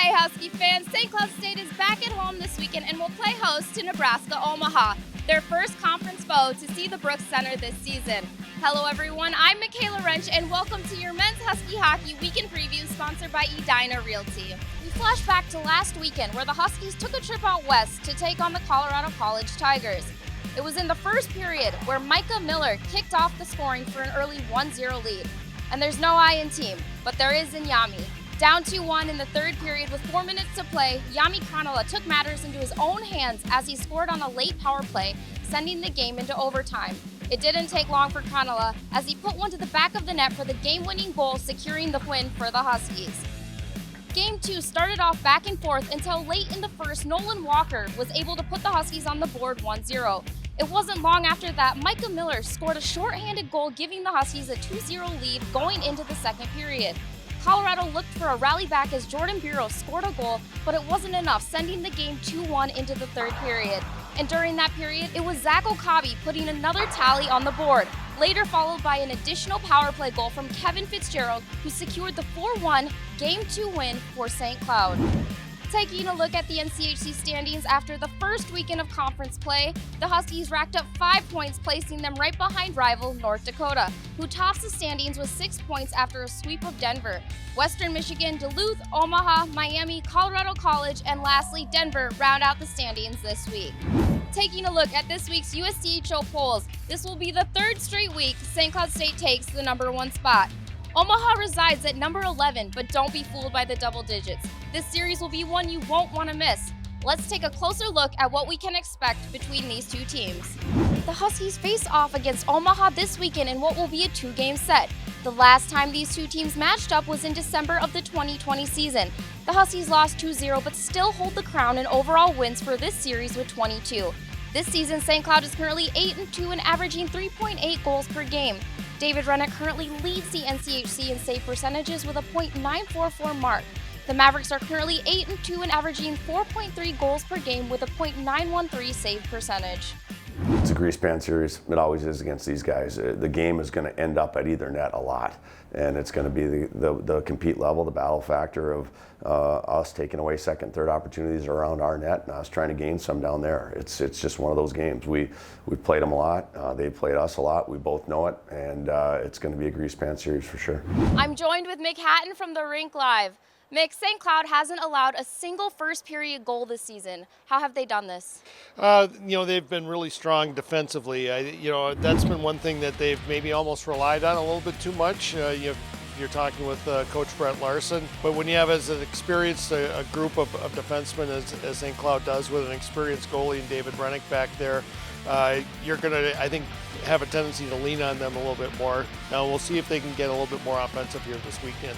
Hey Husky fans, St. Cloud State is back at home this weekend and will play host to Nebraska-Omaha, their first conference foe to see the Brooks Center this season. Hello everyone, I'm Michaela Wrench and welcome to your Men's Husky Hockey Weekend Preview sponsored by Edina Realty. We flash back to last weekend where the Huskies took a trip out west to take on the Colorado College Tigers. It was in the first period where Micah Miller kicked off the scoring for an early 1-0 lead. And there's no I in team, but there is in Yami. Down 2-1 in the third period with 4 minutes to play, Yami Kanola took matters into his own hands as he scored on a late power play, sending the game into overtime. It didn't take long for Kanola as he put one to the back of the net for the game-winning goal, securing the win for the Huskies. Game 2 started off back and forth until late in the first, Nolan Walker was able to put the Huskies on the board 1-0. It wasn't long after that, Micah Miller scored a shorthanded goal, giving the Huskies a 2-0 lead going into the second period. Colorado looked for a rally back as Jordan Bureau scored a goal, but it wasn't enough, sending the game 2-1 into the third period. And during that period, it was Zach Okabe putting another tally on the board, later followed by an additional power play goal from Kevin Fitzgerald, who secured the 4-1 Game 2 win for St. Cloud. Taking a look at the NCHC standings after the first weekend of conference play, the Huskies racked up 5 points, placing them right behind rival North Dakota, who tops the standings with 6 points after a sweep of Denver. Western Michigan, Duluth, Omaha, Miami, Colorado College, and lastly Denver round out the standings this week. Taking a look at this week's USCHO polls, this will be the third straight week St. Cloud State takes the number 1 spot. Omaha resides at number 11, but don't be fooled by the double digits. This series will be one you won't want to miss. Let's take a closer look at what we can expect between these two teams. The Huskies face off against Omaha this weekend in what will be a 2-game set. The last time these two teams matched up was in December of the 2020 season. The Huskies lost 2-0, but still hold the crown in overall wins for this series with 22. This season, St. Cloud is currently 8-2 and averaging 3.8 goals per game. David Rennick currently leads the NCHC in save percentages with a .944 mark. The Mavericks are currently 8-2 and averaging 4.3 goals per game with a .913 save percentage. It's a grease pan series. It always is against these guys. The game is going to end up at either net a lot, and it's going to be the compete level, the battle factor of us taking away second, third opportunities around our net and us trying to gain some down there. It's just one of those games. We've played them a lot. They've played us a lot. We both know it, and it's going to be a grease pan series for sure. I'm joined with Mick Hatton from the Rink Live. Mick, St. Cloud hasn't allowed a single first period goal this season. How have they done this? They've been really strong defensively. That's been one thing that they've maybe almost relied on a little bit too much. You're talking with Coach Brett Larson, but when you have as an experienced a group of defensemen as St. Cloud does with an experienced goalie and David Rennick back there, you're going to, I think, have a tendency to lean on them a little bit more. Now we'll see if they can get a little bit more offensive here this weekend.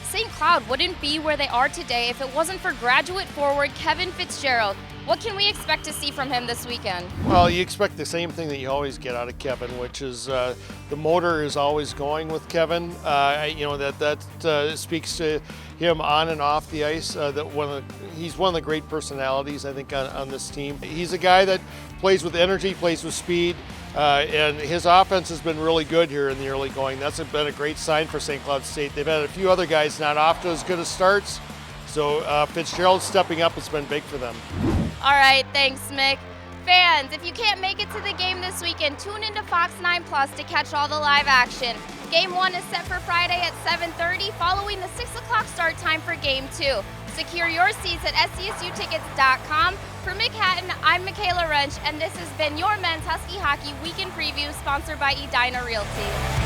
St. Cloud wouldn't be where they are today if it wasn't for graduate forward Kevin Fitzgerald. What can we expect to see from him this weekend? Well, you expect the same thing that you always get out of Kevin, which is the motor is always going with Kevin. That speaks to him on and off the ice. He's one of the great personalities, I think, on this team. He's a guy that plays with energy, plays with speed. And his offense has been really good here in the early going. That's been a great sign for St. Cloud State. They've had a few other guys not off to as good as starts, so Fitzgerald stepping up has been big for them. All right, thanks, Mick. Fans, if you can't make it to the game this weekend, tune into Fox 9 Plus to catch all the live action. Game 1 is set for Friday at 7:30, following the 6 o'clock start time for Game 2. Secure your seats at SCSUtickets.com. For Mick Hatton, I'm Michaela Wrench, and this has been your Men's Husky Hockey Weekend Preview, sponsored by Edina Realty.